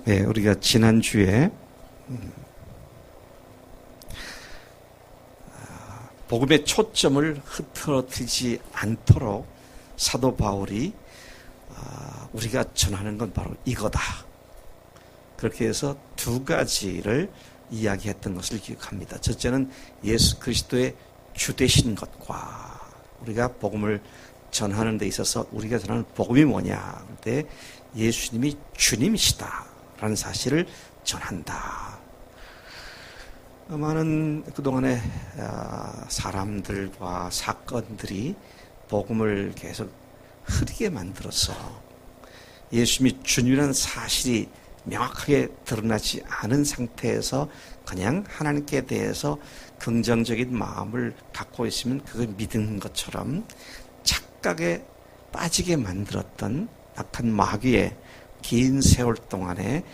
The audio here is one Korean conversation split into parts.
네, 우리가 지난주에 복음의 초점을 흐트러뜨리지 않도록 사도 바울이 우리가 전하는 건 바로 이거다. 그렇게 해서 두 가지를 이야기했던 것을 기억합니다. 첫째는 예수 그리스도의 주되신 것과 우리가 복음을 전하는 데 있어서 우리가 전하는 복음이 뭐냐? 그때 예수님이 주님이시다라는 사실을 전한다. 많은 그동안의 사람들과 사건들이 복음을 계속 흐리게 만들어서 예수님이 주님이라는 사실이 명확하게 드러나지 않은 상태에서 그냥 하나님께 대해서 긍정적인 마음을 갖고 있으면 그걸 믿는 것처럼 착각에 빠지게 만들었던 악한 마귀의 긴 세월 동안의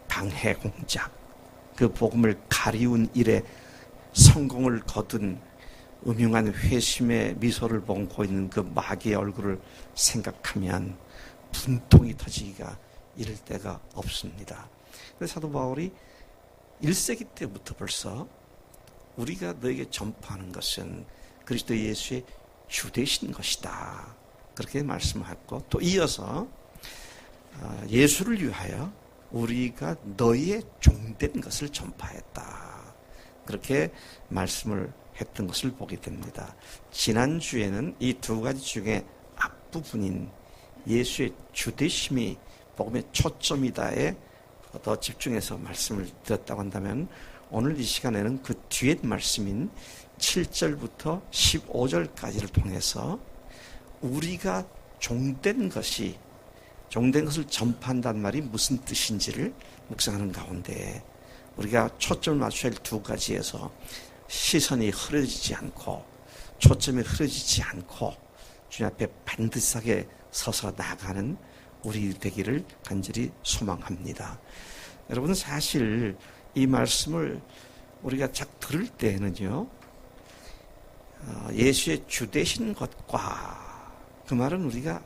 방해 공작, 그 복음을 가리운 일에 성공을 거둔 음흉한 회심의 미소를 본고 있는 그 마귀의 얼굴을 생각하면 분통이 터지기가 이를 데가 없습니다. 그래서 사도 바울이 1세기 때부터 벌써 우리가 너에게 전파하는 것은 그리스도 예수의 주되신 것이다. 그렇게 말씀하고 또 이어서 예수를 위하여 우리가 너희의 종된 것을 전파했다. 그렇게 말씀을 했던 것을 보게 됩니다. 지난주에는 이 두 가지 중에 앞부분인 예수의 주되심이 복음의 초점이다에 더 집중해서 말씀을 드렸다고 한다면 오늘 이 시간에는 그 뒤에 말씀인 7절부터 15절까지를 통해서 우리가 종된 것을 전파한다는 말이 무슨 뜻인지를 묵상하는 가운데 우리가 초점을 맞춰야 할 두 가지에서 시선이 흐려지지 않고 초점이 흐려지지 않고 주님 앞에 반듯하게 서서 나가는 우리 되기를 간절히 소망합니다. 여러분 사실 이 말씀을 우리가 쫙 들을 때는요, 예수의 주되신 것과 그 말은 우리가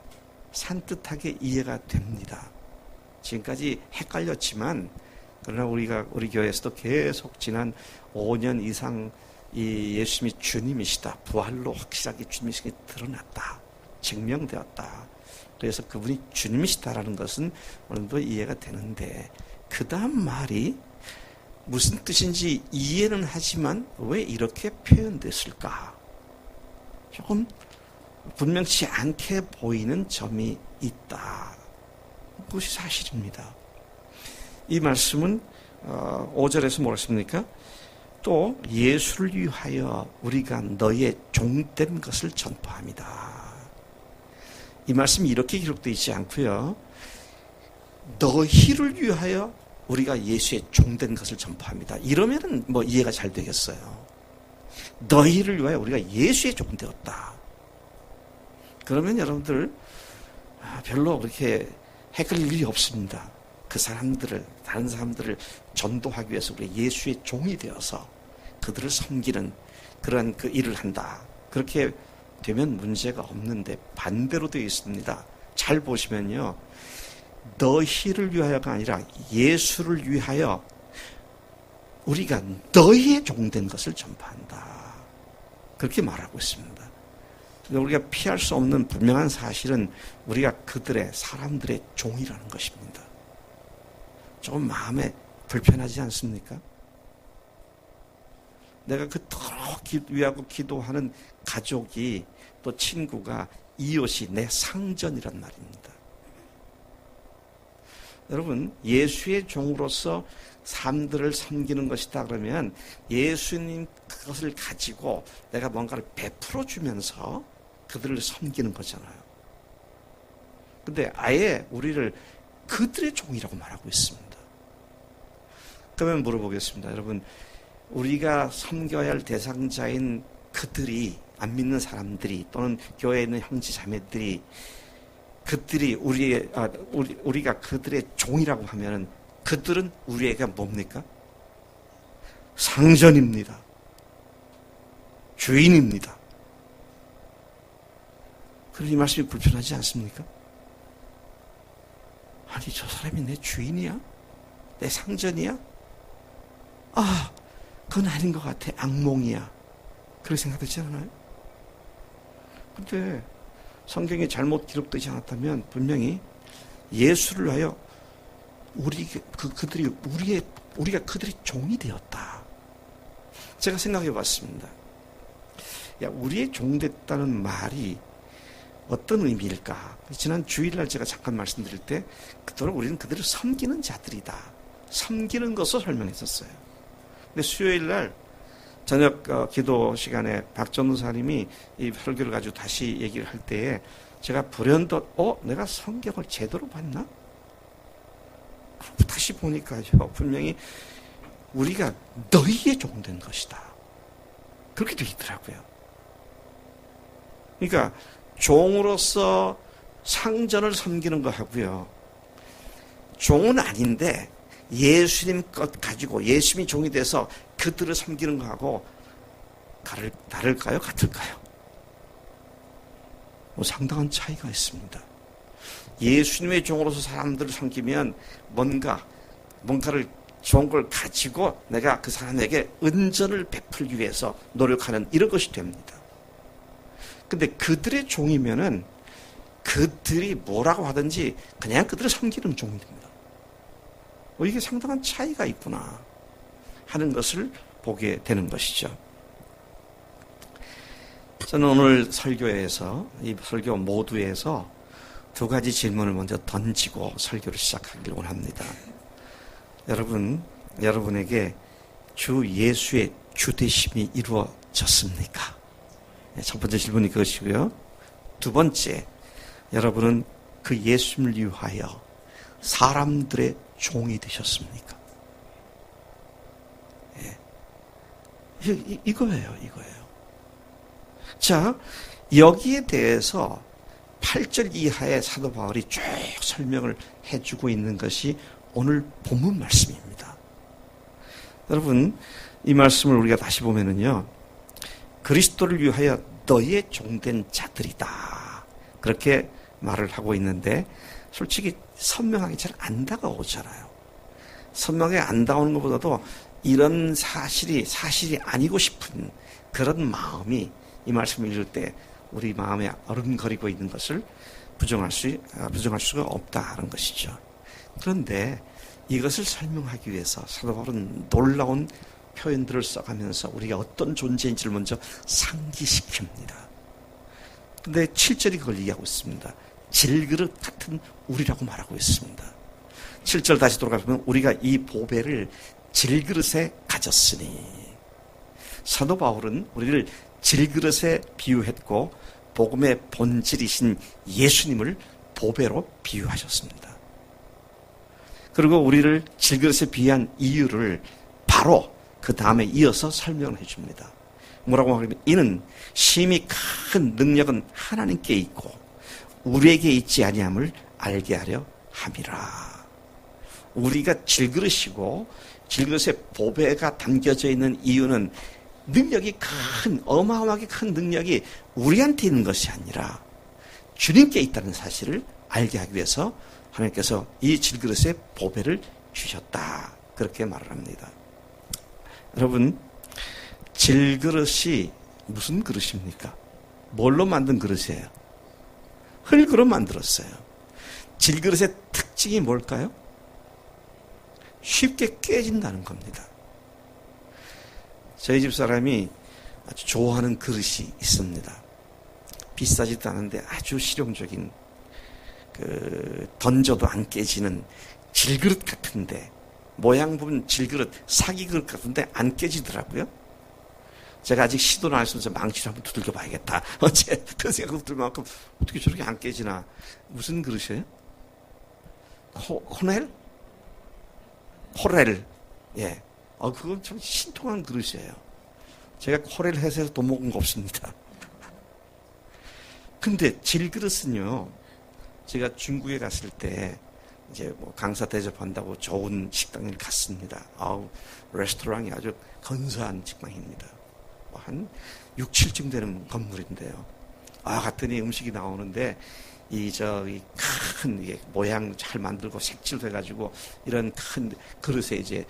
산뜻하게 이해가 됩니다. 지금까지 헷갈렸지만 그러나 우리 교회에서도 계속 지난 5년 이상 이 예수님이 주님이시다, 부활로 확실하게 주님이시게 드러났다, 증명되었다. 그래서 그분이 주님이시다라는 것은 오늘도 이해가 되는데 그 다음 말이 무슨 뜻인지 이해는 하지만 왜 이렇게 표현됐을까? 조금 분명치 않게 보이는 점이 있다. 그것이 사실입니다. 이 말씀은 5절에서 뭐라 했습니까? 또 예수를 위하여 우리가 너의 종된 것을 전파합니다. 이 말씀이 이렇게 기록되어 있지 않고요. 너희를 위하여 우리가 예수의 종된 것을 전파합니다. 이러면은 뭐 이해가 잘 되겠어요. 너희를 위하여 우리가 예수의 종 되었다. 그러면 여러분들 별로 그렇게 헷갈릴 일이 없습니다. 그 사람들을, 다른 사람들을 전도하기 위해서 우리 예수의 종이 되어서 그들을 섬기는 그러한 그 일을 한다. 그렇게 되면 문제가 없는데 반대로 되어 있습니다. 잘 보시면요. 너희를 위하여가 아니라 예수를 위하여 우리가 너희의 종된 것을 전파한다. 그렇게 말하고 있습니다. 우리가 피할 수 없는 분명한 사실은 우리가 사람들의 종이라는 것입니다. 조금 마음에 불편하지 않습니까? 내가 그토록 위하고 기도하는 가족이 또 친구가 이웃이 내 상전이란 말입니다. 여러분 예수의 종으로서 삶들을 섬기는 것이다 그러면 예수님 그것을 가지고 내가 뭔가를 베풀어 주면서 그들을 섬기는 거잖아요. 근데 아예 우리를 그들의 종이라고 말하고 있습니다. 그러면 물어보겠습니다. 여러분 우리가 섬겨야 할 대상자인 그들이 안 믿는 사람들이 또는 교회에 있는 형제 자매들이 그들이 우리가 그들의 종이라고 하면은 그들은 우리에게 뭡니까? 상전입니다. 주인입니다. 그런 이 말씀이 불편하지 않습니까? 아니 저 사람이 내 주인이야? 내 상전이야? 아, 그건 아닌 것 같아. 악몽이야. 그렇게 생각되지 않아요? 근데 성경에 잘못 기록되지 않았다면 분명히 예수를 위하여 우리가 그들의 종이 되었다. 제가 생각해 봤습니다. 야, 우리의 종 됐다는 말이 어떤 의미일까? 지난 주일날 제가 잠깐 말씀드릴 때 그토록 우리는 그들을 섬기는 자들이다. 섬기는 것을 설명했었어요. 근데 수요일날 저녁 기도 시간에 박전우사님이 이 설교를 가지고 다시 얘기를 할 때에 제가 불현듯 내가 성경을 제대로 봤나? 다시 보니까요. 분명히 우리가 너희의 종 된 것이다. 그렇게 되어 있더라고요. 그러니까 종으로서 상전을 섬기는 거 하고요. 종은 아닌데 예수님 것 가지고 예수님이 종이 돼서 그들을 섬기는 거하고 다를까요? 같을까요? 상당한 차이가 있습니다. 예수님의 종으로서 사람들을 섬기면 뭔가를 좋은 걸 가지고 내가 그 사람에게 은전을 베풀기 위해서 노력하는 이런 것이 됩니다. 근데 그들의 종이면은 그들이 뭐라고 하든지 그냥 그들을 섬기는 종이 됩니다. 이게 상당한 차이가 있구나 하는 것을 보게 되는 것이죠. 저는 오늘 설교에서 이 설교 모두에서 두 가지 질문을 먼저 던지고 설교를 시작하기를 원합니다. 여러분에게 주 예수의 주되심이 이루어졌습니까? 첫 번째 질문이 그것이고요. 두 번째, 여러분은 그 예수님을 위하여 사람들의 종이 되셨습니까? 이거예요. 자, 여기에 대해서 8절 이하의 사도 바울이 쭉 설명을 해주고 있는 것이 오늘 본문 말씀입니다. 여러분, 이 말씀을 우리가 다시 보면은요, 그리스도를 위하여 너희의 종된 자들이다. 그렇게 말을 하고 있는데, 솔직히 선명하게 잘 안 다가오잖아요. 선명하게 안 다가오는 것보다도 이런 사실이 아니고 싶은 그런 마음이 이 말씀을 읽을 때 우리 마음에 어른거리고 있는 것을 부정할 수가 없다는 것이죠. 그런데 이것을 설명하기 위해서 사도 바울은 놀라운 표현들을 써가면서 우리가 어떤 존재인지를 먼저 상기시킵니다. 근데 7절이 그걸 얘기하고 있습니다. 질그릇 같은 우리라고 말하고 있습니다. 7절 다시 돌아가보면 우리가 이 보배를 질그릇에 가졌으니, 사도 바울은 우리를 질그릇에 비유했고 복음의 본질이신 예수님을 보배로 비유하셨습니다. 그리고 우리를 질그릇에 비유한 이유를 바로 그 다음에 이어서 설명을 해줍니다. 뭐라고 하냐면 이는 심히 큰 능력은 하나님께 있고 우리에게 있지 아니함을 알게 하려 함이라. 우리가 질그릇이고 질그릇에 보배가 담겨져 있는 이유는 능력이 어마어마하게 큰 능력이 우리한테 있는 것이 아니라 주님께 있다는 사실을 알게 하기 위해서 하나님께서 이 질그릇에 보배를 주셨다. 그렇게 말을 합니다. 여러분, 질그릇이 무슨 그릇입니까? 뭘로 만든 그릇이에요? 흙으로 만들었어요. 질그릇의 특징이 뭘까요? 쉽게 깨진다는 겁니다. 저희 집 사람이 아주 좋아하는 그릇이 있습니다. 비싸지도 않은데 아주 실용적인, 던져도 안 깨지는 질그릇 같은데, 모양 보면 질그릇, 사기 그릇 같은데 안 깨지더라고요. 제가 아직 시도는 안 했으면서 망치를 한번 두들겨 봐야겠다. 어째 그 생각도 들 만큼 어떻게 저렇게 안 깨지나. 무슨 그릇이에요? 코렐. 예. 그건 참 신통한 그릇이에요. 제가 코렐 회사에서 돈 먹은 거 없습니다. 근데 질그릇은요, 제가 중국에 갔을 때 이제 강사 대접한다고 좋은 식당을 갔습니다. 레스토랑이 아주 근사한 식당입니다. 한 6, 7층 되는 건물인데요. 갔더니 음식이 나오는데 큰 이게 모양 잘 만들고 색칠도 해가지고 이런 큰 그릇에 이제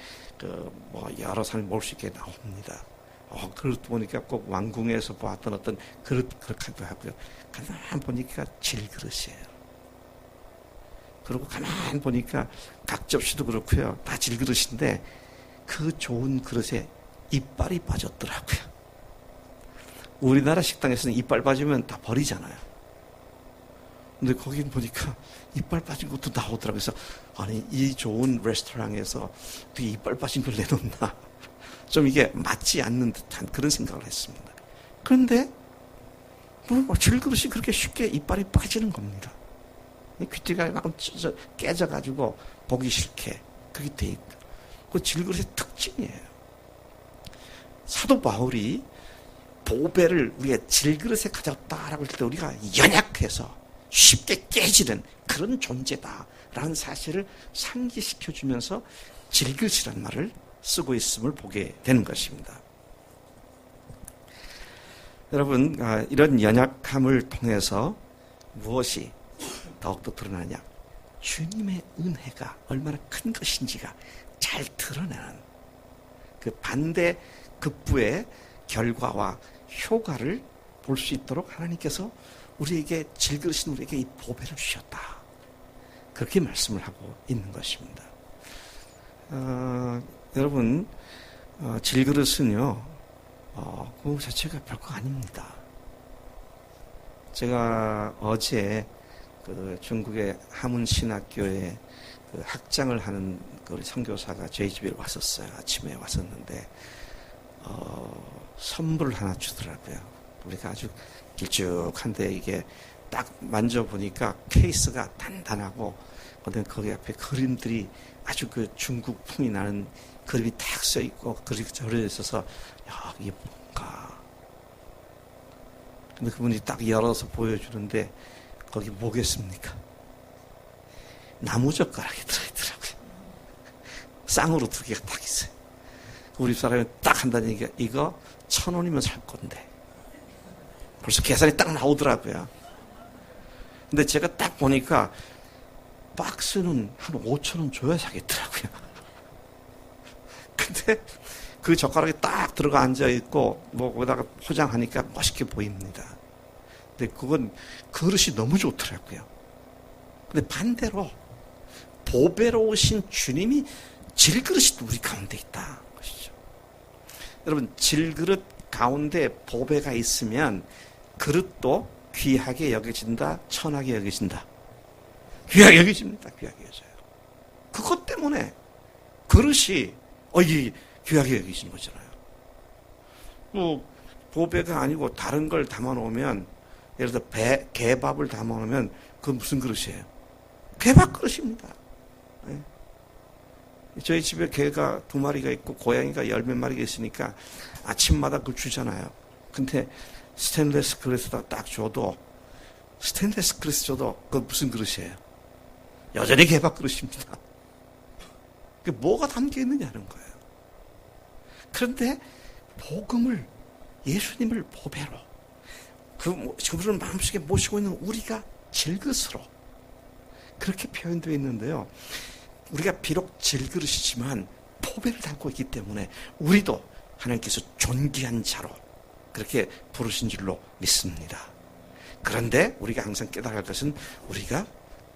여러 사람이 먹을 수 있게 나옵니다. 그릇 보니까 꼭 왕궁에서 보았던 어떤 그릇 그렇기도 하고요. 가만 보니까 질그릇이에요. 그리고 가만 보니까 각접시도 그렇고요. 다 질그릇인데 그 좋은 그릇에 이빨이 빠졌더라고요. 우리나라 식당에서는 이빨 빠지면 다 버리잖아요. 근데 거기 보니까 이빨 빠진 것도 나오더라고요. 그래서 아니 이 좋은 레스토랑에서 어떻게 이빨 빠진 걸 내놓나. 좀 이게 맞지 않는 듯한 그런 생각을 했습니다. 그런데 질그릇이 그렇게 쉽게 이빨이 빠지는 겁니다. 귀티가 막 깨져가지고 보기 싫게 그렇게 돼 있다. 그 질그릇의 특징이에요. 사도 바울이 보배를 우리가 질그릇에 가졌다라고 할 때 우리가 연약해서 쉽게 깨지는 그런 존재다라는 사실을 상기시켜 주면서 질그릇이라는 말을 쓰고 있음을 보게 되는 것입니다. 여러분, 이런 연약함을 통해서 무엇이 더욱더 드러나냐? 주님의 은혜가 얼마나 큰 것인지가 잘 드러나는 그 반대급부의 결과와 효과를 볼 수 있도록 하나님께서 우리에게 질그릇인 우리에게 이 보배를 주셨다. 그렇게 말씀을 하고 있는 것입니다. 여러분, 질그릇은요, 그 자체가 별거 아닙니다. 제가 어제 그 중국의 하문신학교에 그 학장을 하는 우리 선교사가 저희 집에 왔었어요. 아침에 왔었는데, 선물을 하나 주더라고요. 우리가 아주 길쭉한데 이게 딱 만져보니까 케이스가 단단하고, 근데 거기 앞에 그림들이 아주 그 중국풍이 나는 그림이 탁 써있고, 그림이 절여져 있어서, 야, 이게 뭔가. 근데 그분이 딱 열어서 보여주는데, 거기 뭐겠습니까? 나무젓가락이 들어있더라고요. 쌍으로 2개가 딱 있어요. 우리 사람이 딱 한다는 얘기가 이거 1,000원이면 살 건데. 벌써 계산이 딱 나오더라고요. 근데 제가 딱 보니까 박스는 한 5,000원 줘야 사겠더라고요. 근데 그 젓가락이 딱 들어가 앉아있고, 거기다가 포장하니까 멋있게 보입니다. 근데 그건 그릇이 너무 좋더라고요. 근데 반대로 보배로우신 주님이 질그릇이 우리 가운데 있다 것이죠. 여러분, 질그릇 가운데 보배가 있으면 그릇도 귀하게 여겨진다, 천하게 여겨진다. 귀하게 여겨집니다. 귀하게 여겨져요. 그것 때문에 그릇이 이게 귀하게 여겨지는 거잖아요. 보배가 아니고 다른 걸 담아놓으면, 예를 들어 개밥을 담아놓으면 그건 무슨 그릇이에요? 개밥 그릇입니다. 네. 저희 집에 개가 2마리가 있고 고양이가 10몇 마리가 있으니까 아침마다 그걸 주잖아요. 근데 스테인리스 그릇에다 딱 줘도, 스테인리스 그릇 줘도 그건 무슨 그릇이에요? 여전히 개밥 그릇입니다. 그게 뭐가 담겨 있느냐는 거예요. 그런데 복음을, 예수님을 보배로, 그분을 마음속에 모시고 있는 우리가 질그릇으로 그렇게 표현되어 있는데요. 우리가 비록 질그릇이지만 보배를 담고 있기 때문에 우리도 하나님께서 존귀한 자로 그렇게 부르신 줄로 믿습니다. 그런데 우리가 항상 깨달아야 할 것은 우리가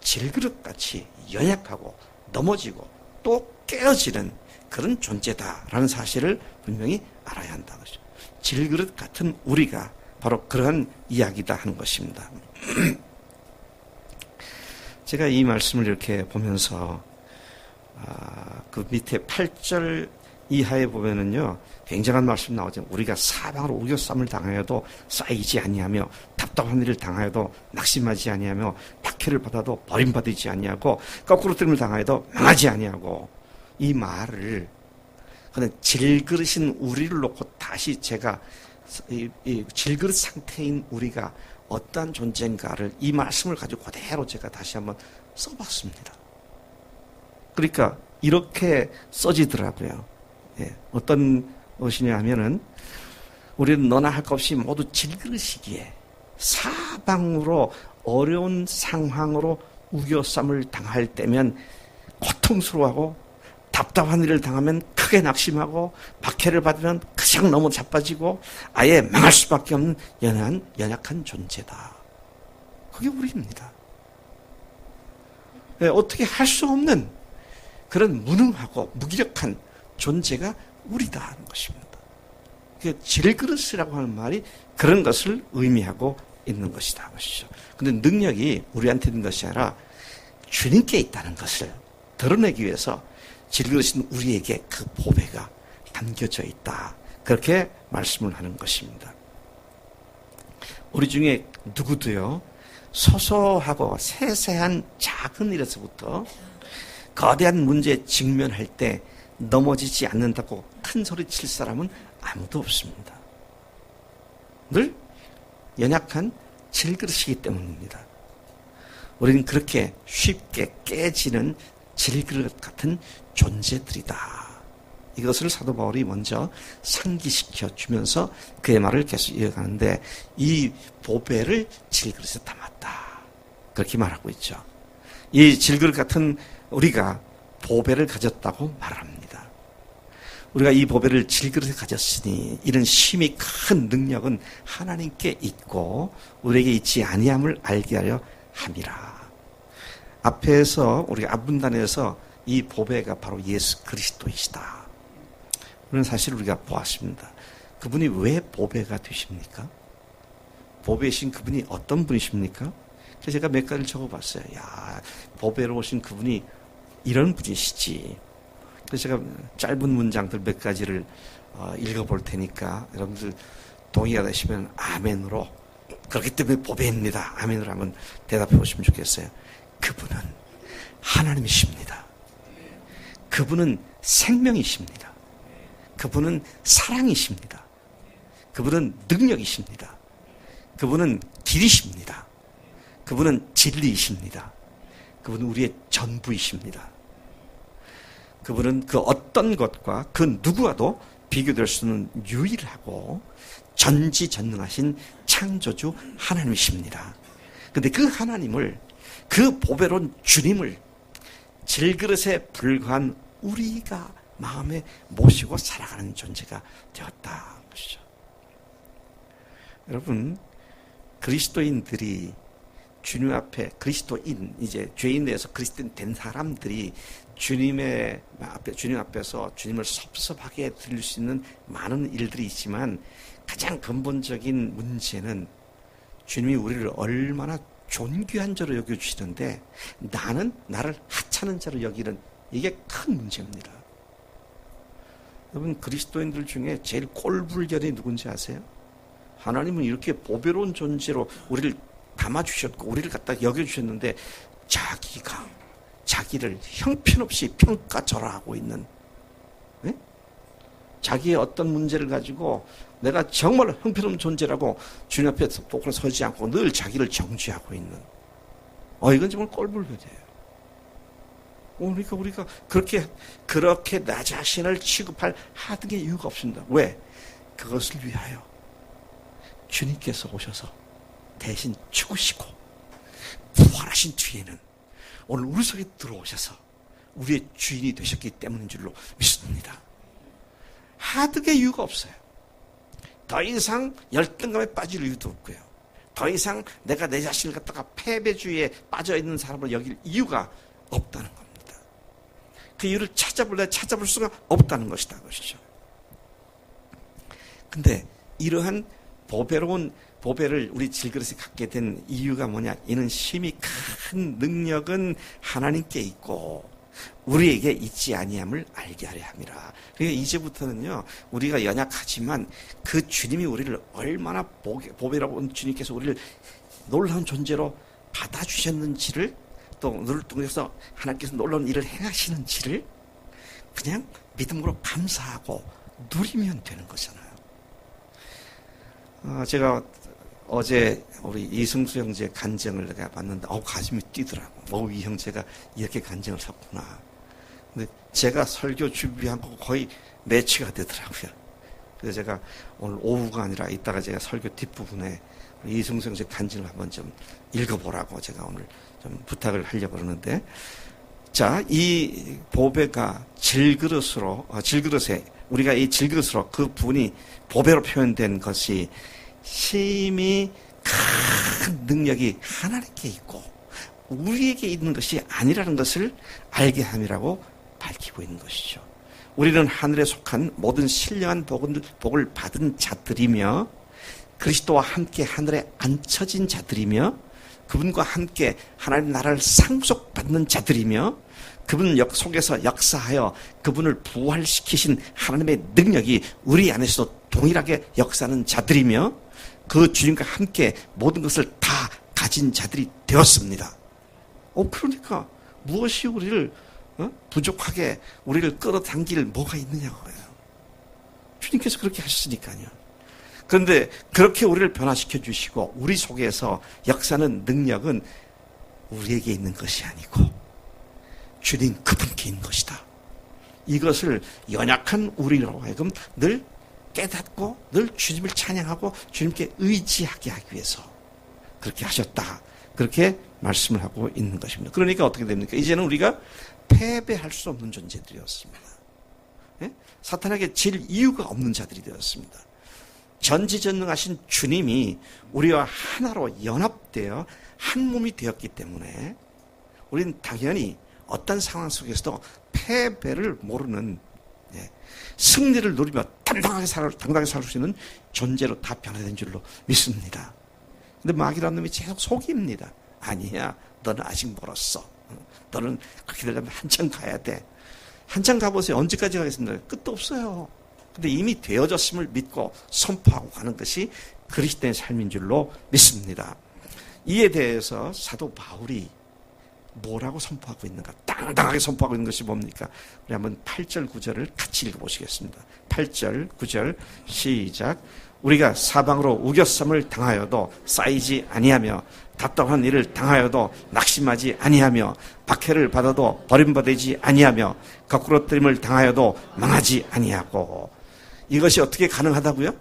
질그릇같이 연약하고 넘어지고 또 깨어지는 그런 존재다라는 사실을 분명히 알아야 한다는 것이죠. 질그릇 같은 우리가 바로 그러한 이야기다 하는 것입니다. 제가 이 말씀을 이렇게 보면서 그 밑에 8절 이하에 보면은요, 굉장한 말씀 나오죠. 우리가 사방으로 우겨쌈을 당하여도 쌓이지 아니하며, 답답한 일을 당하여도 낙심하지 아니하며, 박해를 받아도 버림받지 아니하고, 거꾸로 뜸을 당하여도 망하지 아니하고, 이 말을 그냥 질그릇인 우리를 놓고 다시 제가 이 질그릇 상태인 우리가 어떠한 존재인가를 이 말씀을 가지고 그대로 제가 다시 한번 써봤습니다. 그러니까 이렇게 써지더라고요. 예, 어떤 것이냐 하면은, 우리는 너나 할 것 없이 모두 질그릇이기에 사방으로 어려운 상황으로 우겨쌈을 당할 때면 고통스러워하고 답답한 일을 당하면 크게 낙심하고 박해를 받으면 그냥 너무 자빠지고 아예 망할 수밖에 없는 연약한 존재다. 그게 우리입니다. 어떻게 할 수 없는 그런 무능하고 무기력한 존재가 우리다 하는 것입니다. 질그릇이라고 하는 말이 그런 것을 의미하고 있는 것이다 것이죠. 근데 능력이 우리한테 있는 것이 아니라 주님께 있다는 것을 드러내기 위해서 질그릇인 우리에게 그 보배가 담겨져 있다. 그렇게 말씀을 하는 것입니다. 우리 중에 누구도요, 소소하고 세세한 작은 일에서부터 거대한 문제에 직면할 때 넘어지지 않는다고 큰 소리 칠 사람은 아무도 없습니다. 늘 연약한 질그릇이기 때문입니다. 우리는 그렇게 쉽게 깨지는 질그릇 같은 존재들이다. 이것을 사도 바울이 먼저 상기시켜 주면서 그의 말을 계속 이어가는데 이 보배를 질그릇에 담았다. 그렇게 말하고 있죠. 이 질그릇 같은 우리가 보배를 가졌다고 말합니다. 우리가 이 보배를 질그릇에 가졌으니 이런 심히 큰 능력은 하나님께 있고 우리에게 있지 아니함을 알게 하려 함이라. 앞에서 우리가 앞문단에서 이 보배가 바로 예수 그리스도이시다. 그런 사실을 우리가 보았습니다. 그분이 왜 보배가 되십니까? 보배이신 그분이 어떤 분이십니까? 그래서 제가 몇 가지를 적어봤어요. 야, 보배로 오신 그분이 이런 분이시지. 그래서 제가 짧은 문장들 몇 가지를 읽어볼 테니까 여러분들 동의가 되시면 아멘으로, 그렇기 때문에 보배입니다, 아멘으로 한번 대답해 보시면 좋겠어요. 그분은 하나님이십니다. 그분은 생명이십니다. 그분은 사랑이십니다. 그분은 능력이십니다. 그분은 길이십니다. 그분은 진리이십니다. 그분은 우리의 전부이십니다. 그분은 그 어떤 것과 그 누구와도 비교될 수는 유일하고 전지전능하신 창조주 하나님이십니다. 그런데 그 하나님을, 그 보배로운 주님을 질그릇에 불과한 우리가 마음에 모시고 살아가는 존재가 되었다. 보시죠. 여러분, 그리스도인들이 주님 앞에, 그리스도인, 이제 죄인 내에서 그리스도인 된 사람들이 주님 앞에서 주님을 섭섭하게 들릴 수 있는 많은 일들이 있지만 가장 근본적인 문제는 주님이 우리를 얼마나 존귀한 자로 여겨주시는데 나는 나를 하찮은 자로 여기는, 이게 큰 문제입니다. 여러분, 그리스도인들 중에 제일 꼴불견이 누군지 아세요? 하나님은 이렇게 보배로운 존재로 우리를 담아주셨고 우리를 갖다 여겨주셨는데 자기가 자기를 형편없이 평가절하하고 있는, 네? 자기의 어떤 문제를 가지고 내가 정말 형편없는 존재라고 주님 앞에 똑바로 서지 않고 늘 자기를 정죄하고 있는, 이건 정말 꼴불견이에요. 그러니까 우리가 그렇게 나 자신을 취급할 하등의 이유가 없습니다. 왜? 그것을 위하여 주님께서 오셔서 대신 죽으시고 부활하신 뒤에는 오늘 우리 속에 들어오셔서 우리의 주인이 되셨기 때문인 줄로 믿습니다. 하등의 이유가 없어요. 더 이상 열등감에 빠질 이유도 없고요. 더 이상 내가 내 자신을 갖다가 패배주의에 빠져있는 사람으로 여길 이유가 없다는 겁니다. 그 이유를 찾아볼 수가 없다는 것이다. 것이죠. 근데 이러한 보배를 우리 질그릇에 갖게 된 이유가 뭐냐? 이는 심히 큰 능력은 하나님께 있고 우리에게 있지 아니함을 알게 하려 함이라. 그러니까 이제부터는요, 우리가 연약하지만 그 주님이 우리를 얼마나 보배라고 온 주님께서 우리를 놀라운 존재로 받아주셨는지를, 또 우리를 통해서 하나님께서 놀라운 일을 행하시는지를 그냥 믿음으로 감사하고 누리면 되는 거잖아요. 제가 어제 우리 이승수 형제 간증을 내가 봤는데 가슴이 뛰더라고. 이 형제가 이렇게 간증을 섰구나. 근데 제가 설교 준비한 거 거의 매치가 되더라고요. 그래서 제가 오늘 오후가 아니라 이따가 제가 설교 뒷부분에 이승성 씨 간증을 한번 좀 읽어보라고 제가 오늘 좀 부탁을 하려고 그러는데, 자, 이 보배가 질그릇에, 우리가 이 질그릇으로 그 분이 보배로 표현된 것이 심히 큰 능력이 하나님께 있고 우리에게 있는 것이 아니라는 것을 알게 함이라고 밝히고 있는 것이죠. 우리는 하늘에 속한 모든 신령한 복을 받은 자들이며 그리스도와 함께 하늘에 앉혀진 자들이며 그분과 함께 하나님 나라를 상속받는 자들이며 그분 속에서 역사하여 그분을 부활시키신 하나님의 능력이 우리 안에서도 동일하게 역사하는 자들이며 그 주님과 함께 모든 것을 다 가진 자들이 되었습니다. 그러니까 무엇이 우리를 부족하게 우리를 끌어당길 뭐가 있느냐고요. 주님께서 그렇게 하셨으니까요. 그런데 그렇게 우리를 변화시켜 주시고 우리 속에서 역사하는 능력은 우리에게 있는 것이 아니고 주님 그분께 있는 것이다. 이것을 연약한 우리로 하여금 늘 깨닫고 늘 주님을 찬양하고 주님께 의지하게 하기 위해서 그렇게 하셨다. 그렇게 말씀을 하고 있는 것입니다. 그러니까 어떻게 됩니까? 이제는 우리가 패배할 수 없는 존재들이었습니다. 예? 사탄에게 질 이유가 없는 자들이 되었습니다. 전지전능하신 주님이 우리와 하나로 연합되어 한 몸이 되었기 때문에 우리는 당연히 어떤 상황 속에서도 패배를 모르는, 승리를 누리며 당당하게 살 수 있는 존재로 다 변화된 줄로 믿습니다. 근데 마귀라는 놈이 계속 속입니다. 아니야, 너는 아직 멀었어. 너는 그렇게 되려면 한참 가야 돼. 한참 가보세요. 언제까지 가겠습니까? 끝도 없어요. 근데 이미 되어졌음을 믿고 선포하고 가는 것이 그리스도의 삶인 줄로 믿습니다. 이에 대해서 사도 바울이 뭐라고 선포하고 있는가? 당당하게 선포하고 있는 것이 뭡니까? 우리 한번 8절 9절을 같이 읽어보시겠습니다. 8절 9절 시작. 우리가 사방으로 우겨쌈을 당하여도 쌓이지 아니하며 답답한 일을 당하여도 낙심하지 아니하며 박해를 받아도 버림받지 아니하며 거꾸로 뜨림을 당하여도 망하지 아니하고. 이것이 어떻게 가능하다고요?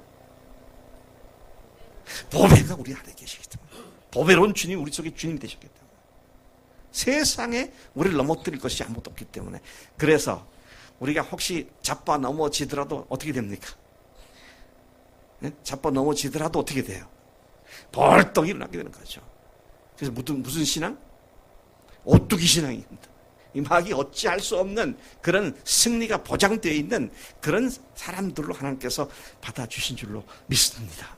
보배가 우리 안에 계시기 때문에. 보배로운 주님이 우리 속에 주님이 되셨기 때문에. 세상에 우리를 넘어뜨릴 것이 아무것도 없기 때문에. 그래서 우리가 혹시 자빠 넘어지더라도 어떻게 됩니까? 자빠 넘어지더라도 어떻게 돼요? 벌떡 일어나게 되는 거죠. 그래서 무슨 신앙? 오뚜기 신앙입니다. 이 마귀 어찌할 수 없는 그런 승리가 보장되어 있는 그런 사람들로 하나님께서 받아주신 줄로 믿습니다.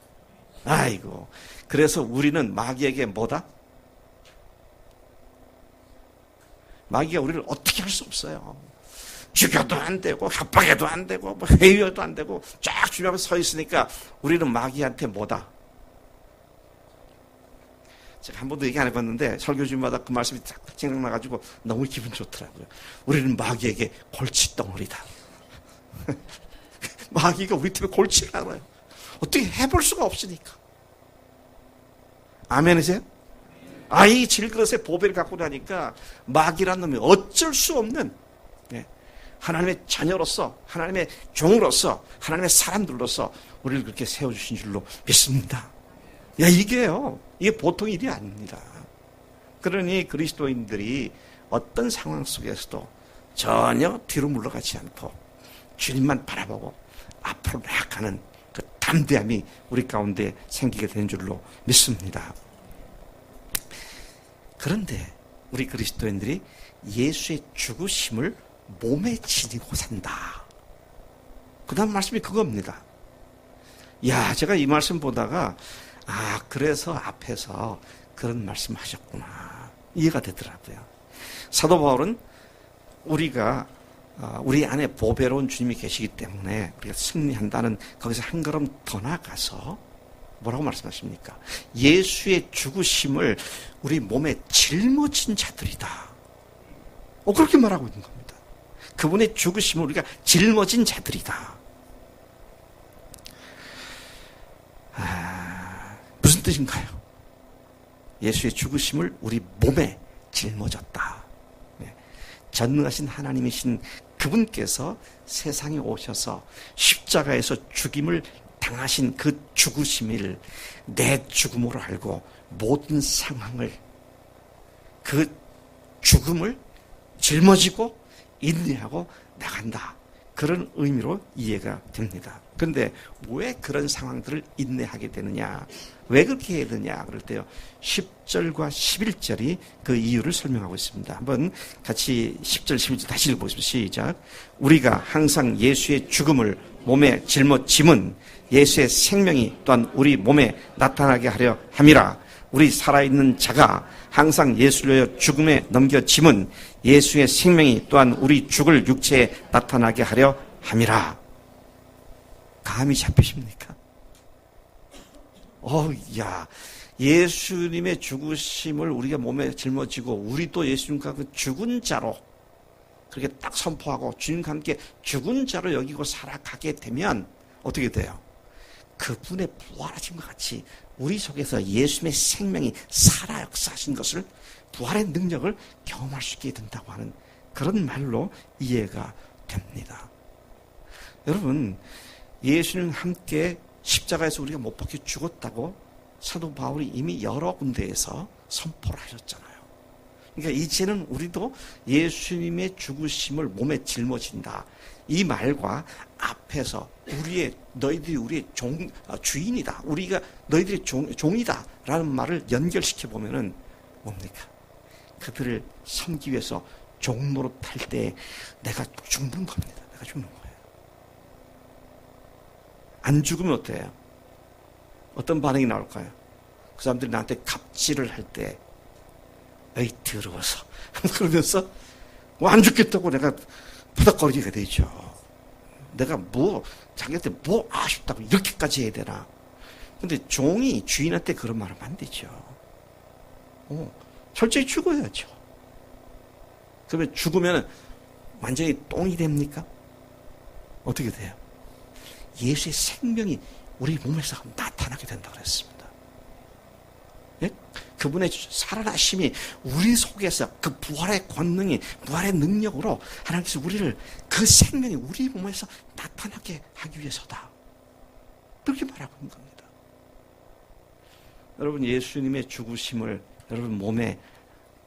아이고, 그래서 우리는 마귀에게 뭐다? 마귀가 우리를 어떻게 할 수 없어요. 죽여도 안 되고 협박해도 안 되고 회유해도 안 되고 쫙 주님 앞에 서 있으니까 우리는 마귀한테 뭐다? 제가 한 번도 얘기 안 해봤는데 설교 중마다 그 말씀이 딱 생각나가지고 너무 기분 좋더라고요. 우리는 마귀에게 골칫덩어리다. 마귀가 우리 때문에 골치를 알아요. 어떻게 해볼 수가 없으니까. 아멘이세요? 이 질그릇에 보배를 갖고 나니까 마귀라는 놈이 어쩔 수 없는, 하나님의 자녀로서, 하나님의 종으로서, 하나님의 사람들로서 우리를 그렇게 세워주신 줄로 믿습니다. 이게 보통 일이 아닙니다. 그러니 그리스도인들이 어떤 상황 속에서도 전혀 뒤로 물러가지 않고 주님만 바라보고 앞으로 나아가는 그 담대함이 우리 가운데 생기게 된 줄로 믿습니다. 그런데 우리 그리스도인들이 예수의 죽으심을 몸에 지니고 산다. 그 다음 말씀이 그겁니다. 제가 이 말씀 보다가 그래서 앞에서 그런 말씀 하셨구나. 이해가 되더라고요. 사도 바울은 우리가 우리 안에 보배로운 주님이 계시기 때문에 우리가 승리한다는 거기서 한 걸음 더 나가서 뭐라고 말씀하십니까? 예수의 죽으심을 우리 몸에 짊어진 자들이다. 그렇게 말하고 있는 겁니다. 그분의 죽으심을 우리가 짊어진 자들이다. 무슨 뜻인가요? 예수의 죽으심을 우리 몸에 짊어졌다. 전능하신 하나님이신 그분께서 세상에 오셔서 십자가에서 죽임을 당하신 그 죽으심을 내 죽음으로 알고 모든 상황을, 그 죽음을 짊어지고 인내하고 나간다. 그런 의미로 이해가 됩니다. 그런데 왜 그런 상황들을 인내하게 되느냐? 왜 그렇게 해야 되느냐? 그럴 때요, 10절과 11절이 그 이유를 설명하고 있습니다. 한번 같이 10절, 11절 다시 읽어보십시오. 시작. 우리가 항상 예수의 죽음을 몸에 짊어짐은 예수의 생명이 또한 우리 몸에 나타나게 하려 함이라. 우리 살아있는 자가 항상 예수를 위하여 죽음에 넘겨짐은 예수의 생명이 또한 우리 죽을 육체에 나타나게 하려 함이라. 감이 잡히십니까? 야, 예수님의 죽으심을 우리가 몸에 짊어지고 우리도 예수님과 그 죽은 자로 그렇게 딱 선포하고 주님과 함께 죽은 자로 여기고 살아가게 되면 어떻게 돼요? 그분의 부활하신 것 같이 우리 속에서 예수님의 생명이 살아 역사하신 것을, 부활의 능력을 경험할 수 있게 된다고 하는 그런 말로 이해가 됩니다. 여러분, 예수님 함께 십자가에서 우리가 못 박혀 죽었다고 사도 바울이 이미 여러 군데에서 선포를 하셨잖아요. 그러니까 이제는 우리도 예수님의 죽으심을 몸에 짊어진다. 이 말과 앞에서 너희들이 우리의 주인이다. 우리가 너희들의 종이다. 라는 말을 연결시켜 보면은 뭡니까? 그들을 섬기기 위해서 종노릇할 때 내가 죽는 겁니다. 내가 죽는 거예요. 안 죽으면 어때요? 어떤 반응이 나올까요? 그 사람들이 나한테 갑질을 할 때, 에이, 더러워서. 그러면서, 안 죽겠다고 내가 부닥거리게 되죠. 내가 자기한테 아쉽다고 이렇게까지 해야 되나. 근데 종이 주인한테 그런 말 하면 안 되죠. 철저히 죽어야죠. 그러면 죽으면 완전히 똥이 됩니까? 어떻게 돼요? 예수의 생명이 우리 몸에서 나타나게 된다고 그랬습니다. 예? 그분의 살아나심이 우리 속에서 그 부활의 권능이, 부활의 능력으로 하나님께서 우리를, 그 생명이 우리 몸에서 나타나게 하기 위해서다. 그렇게 말하고 있는 겁니다. 여러분, 예수님의 죽으심을 여러분 몸에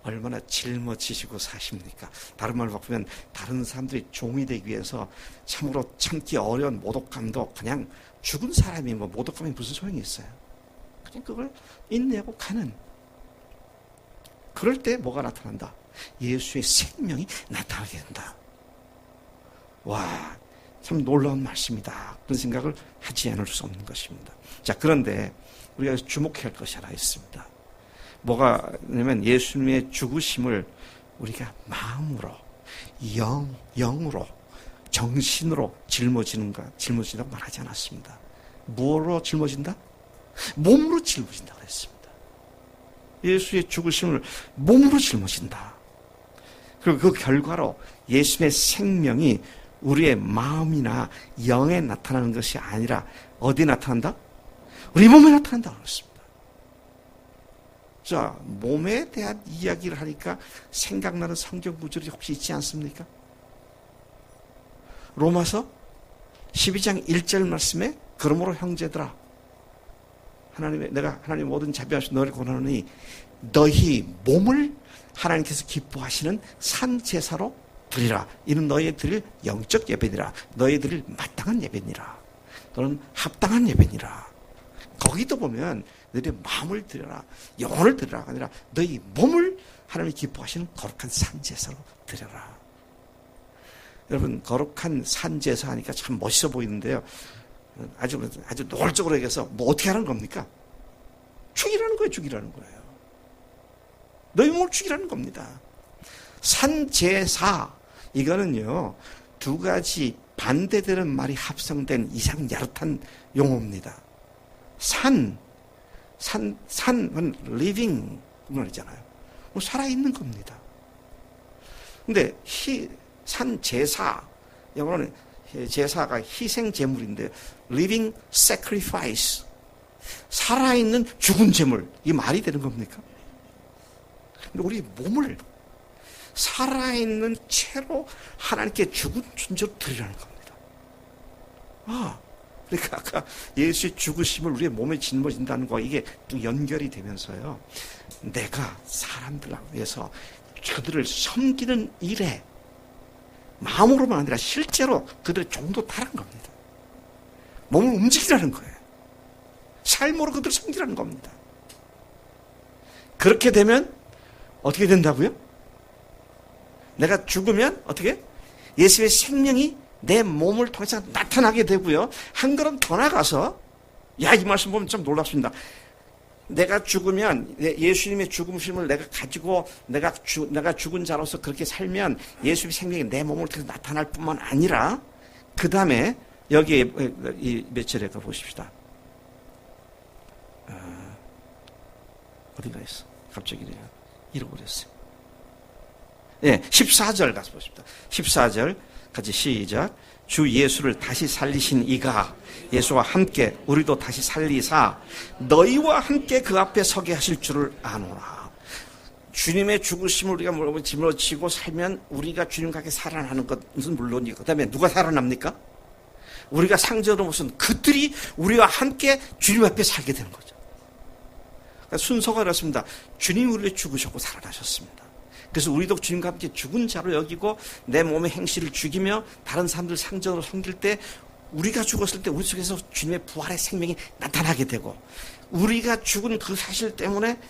얼마나 짊어지시고 사십니까? 다른 말로 바꾸면 다른 사람들이 종이 되기 위해서 참으로 참기 어려운 모독감도 그냥 죽은 사람이 모독감이 무슨 소용이 있어요? 그냥 그걸 인내하고 가는. 그럴 때 뭐가 나타난다? 예수의 생명이 나타나게 된다. 와, 참 놀라운 말씀이다. 그런 생각을 하지 않을 수 없는 것입니다. 자, 그런데 우리가 주목해야 할 것이 하나 있습니다. 뭐가 냐면 예수님의 죽으심을 우리가 마음으로, 영으로, 정신으로 짊어진다고 말하지 않았습니다. 무엇으로 짊어진다? 몸으로 짊어진다고 했습니다. 예수의 죽으심을 몸으로 짊어진다. 그리고 그 결과로 예수님의 생명이 우리의 마음이나 영에 나타나는 것이 아니라 어디에 나타난다? 우리 몸에 나타난다고 그랬습니다. 자, 몸에 대한 이야기를 하니까 생각나는 성경 구절이 혹시 있지 않습니까? 로마서 12장 1절 말씀에 그러므로 형제들아, 내가 하나님 모든 자비하신 너를 권하노니 너희 몸을 하나님께서 기뻐하시는 산 제사로 드리라. 이는 너희의 드릴 영적 예배니라. 너희 드릴 마땅한 예배니라. 너는 합당한 예배니라. 거기도 보면 너희의 마음을 드려라, 영혼을 드려라 아니라 너희 몸을 하나님이 기뻐하시는 거룩한 산제사로 드려라. 여러분, 거룩한 산제사 하니까 참 멋있어 보이는데요, 아주 노골적으로 얘기해서 뭐 어떻게 하는 겁니까? 죽이라는 거예요. 너희 몸을 죽이라는 겁니다. 산제사, 이거는요, 두 가지 반대되는 말이 합성된 이상 야릇한 용어입니다. 산은 living 말이잖아요. 살아있는 겁니다. 근데 산 제사, 영어로는 제사가 희생 제물인데 living sacrifice, 살아있는 죽은 제물, 이 말이 되는 겁니까? 근데 우리 몸을 살아있는 채로 하나님께 죽은 존재로 드리라는 겁니다. 그러니까 아까 예수의 죽으심을 우리의 몸에 짊어진다는 거, 이게 또 연결이 되면서요, 내가 사람들을 위해서 그들을 섬기는 일에 마음으로만 아니라 실제로 그들의 종도 타는 겁니다. 몸을 움직이라는 거예요. 삶으로 그들을 섬기라는 겁니다. 그렇게 되면 어떻게 된다고요? 내가 죽으면 어떻게? 예수의 생명이 내 몸을 통해서 나타나게 되고요. 한 걸음 더 나가서, 이 말씀 보면 좀 놀랍습니다. 내가 죽으면, 예수님의 죽음심을 내가 가지고 내가 죽은 자로서 그렇게 살면 예수의 생명이 내 몸을 통해서 나타날 뿐만 아니라, 그 다음에 여기에 몇 절에 가보십시다. 어디가 있어? 갑자기 잃어버렸어요. 14절 가서 보십시다. 14절 같이 시작. 주 예수를 다시 살리신 이가 예수와 함께 우리도 다시 살리사 너희와 함께 그 앞에 서게 하실 줄을 아노라. 주님의 죽으심을 우리가 짊어지고 살면 우리가 주님과 함께 살아나는 것은 물론이고, 그 다음에 누가 살아납니까? 우리가 상전으로 무슨 그들이 우리와 함께 주님 앞에 살게 되는 거죠. 그러니까 순서가 이렇습니다. 주님이 우리를 죽으셨고 살아나셨습니다. 그래서 우리도 주님과 함께 죽은 자로 여기고 내 몸의 행실을 죽이며 다른 사람들 상전으로 섬길 때, 우리가 죽었을 때 우리 속에서 주님의 부활의 생명이 나타나게 되고, 우리가 죽은 그 사실 때문에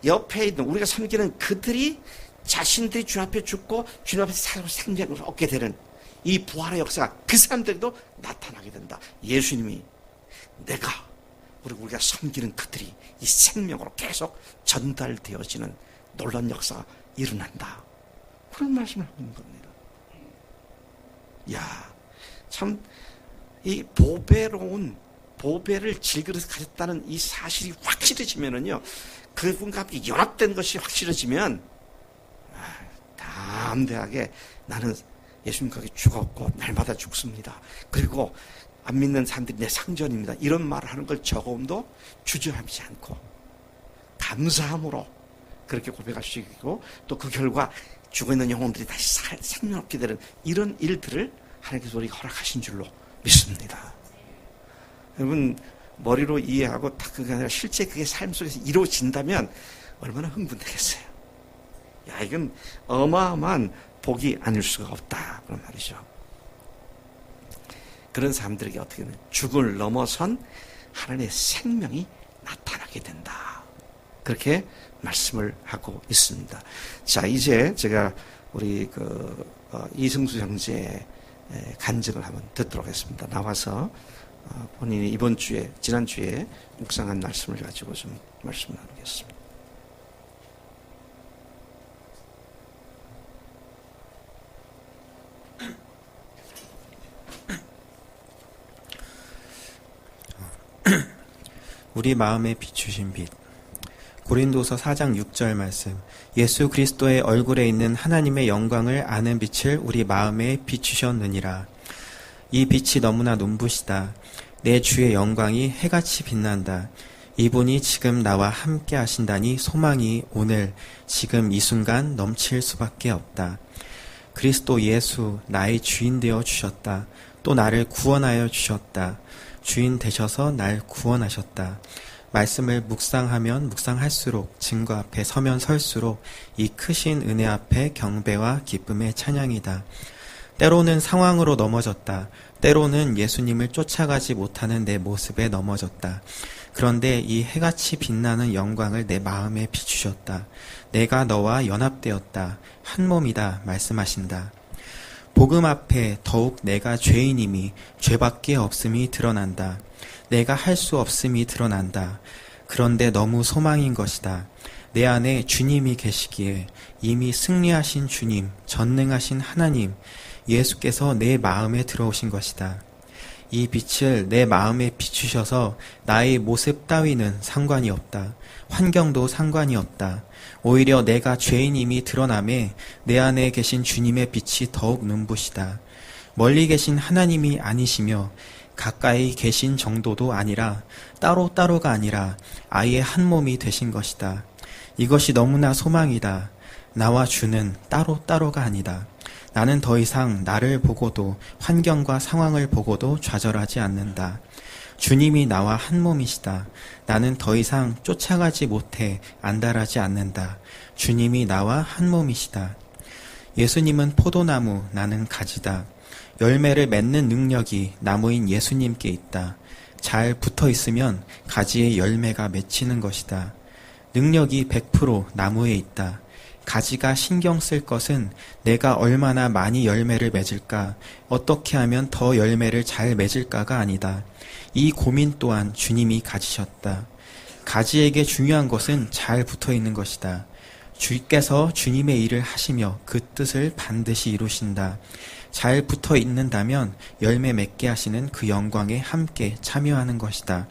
옆에 있는 우리가 섬기는 그들이 자신들이 주님 앞에 죽고 주님 앞에서 살아서 생명을 얻게 되는 이 부활의 역사가 그 사람들도 나타나게 된다. 예수님이 내가 우리가 섬기는 그들이 이 생명으로 계속 전달되어지는 놀라운 역사가 일어난다. 그런 말씀을 하고 있는 겁니다. 참, 이 보배를 질그릇 가졌다는 이 사실이 확실해지면은요, 그분과 함께 연합된 것이 확실해지면, 담대하게 나는 예수님과 함께 죽었고, 날마다 죽습니다. 그리고 안 믿는 사람들이 내 상전입니다. 이런 말을 하는 걸 조금도 주저하지 않고, 감사함으로 그렇게 고백할 수 있고, 또 그 결과 죽어있는 영혼들이 다시 생명 얻게 되는 이런 일들을 하나님께서 우리가 허락하신 줄로 믿습니다. 여러분, 머리로 이해하고 딱 그게 아니라 실제 그게 삶 속에서 이루어진다면 얼마나 흥분되겠어요. 이건 어마어마한 복이 아닐 수가 없다, 그런 말이죠. 그런 사람들에게 어떻게 되면 죽음을 넘어선 하나님의 생명이 나타나게 된다, 그렇게 말씀을 하고 있습니다. 자, 이제 제가 우리 이승수 형제의 간증을 한번 듣도록 하겠습니다. 나와서 본인이 지난주에 묵상한 말씀을 가지고 좀 말씀을 나누겠습니다. 우리 마음에 비추신 빛. 고린도서 4장 6절 말씀. 예수 그리스도의 얼굴에 있는 하나님의 영광을 아는 빛을 우리 마음에 비추셨느니라. 이 빛이 너무나 눈부시다. 내 주의 영광이 해같이 빛난다. 이분이 지금 나와 함께 하신다니 소망이 오늘 지금 이 순간 넘칠 수밖에 없다. 그리스도 예수 나의 주인 되어 주셨다. 또 나를 구원하여 주셨다. 주인 되셔서 날 구원하셨다. 말씀을 묵상하면 묵상할수록, 증거 앞에 서면 설수록 이 크신 은혜 앞에 경배와 기쁨의 찬양이다. 때로는 상황으로 넘어졌다. 때로는 예수님을 쫓아가지 못하는 내 모습에 넘어졌다. 그런데 이 해같이 빛나는 영광을 내 마음에 비추셨다. 내가 너와 연합되었다. 한 몸이다 말씀하신다. 복음 앞에 더욱 내가 죄인임이, 죄밖에 없음이 드러난다. 내가 할 수 없음이 드러난다. 그런데 너무 소망인 것이다. 내 안에 주님이 계시기에, 이미 승리하신 주님, 전능하신 하나님, 예수께서 내 마음에 들어오신 것이다. 이 빛을 내 마음에 비추셔서 나의 모습 따위는 상관이 없다. 환경도 상관이 없다. 오히려 내가 죄인임이 드러남에 내 안에 계신 주님의 빛이 더욱 눈부시다. 멀리 계신 하나님이 아니시며 가까이 계신 정도도 아니라 따로따로가 아니라 아예 한 몸이 되신 것이다. 이것이 너무나 소망이다. 나와 주는 따로따로가 아니다. 나는 더 이상 나를 보고도 환경과 상황을 보고도 좌절하지 않는다. 주님이 나와 한 몸이시다. 나는 더 이상 쫓아가지 못해 안달하지 않는다. 주님이 나와 한 몸이시다. 예수님은 포도나무, 나는 가지다. 열매를 맺는 능력이 나무인 예수님께 있다. 잘 붙어 있으면 가지의 열매가 맺히는 것이다. 능력이 100% 나무에 있다. 가지가 신경 쓸 것은 내가 얼마나 많이 열매를 맺을까, 어떻게 하면 더 열매를 잘 맺을까가 아니다. 이 고민 또한 주님이 가지셨다. 가지에게 중요한 것은 잘 붙어 있는 것이다. 주께서 주님의 일을 하시며 그 뜻을 반드시 이루신다. 잘 붙어 있는다면 열매 맺게 하시는 그 영광에 함께 참여하는 것이다.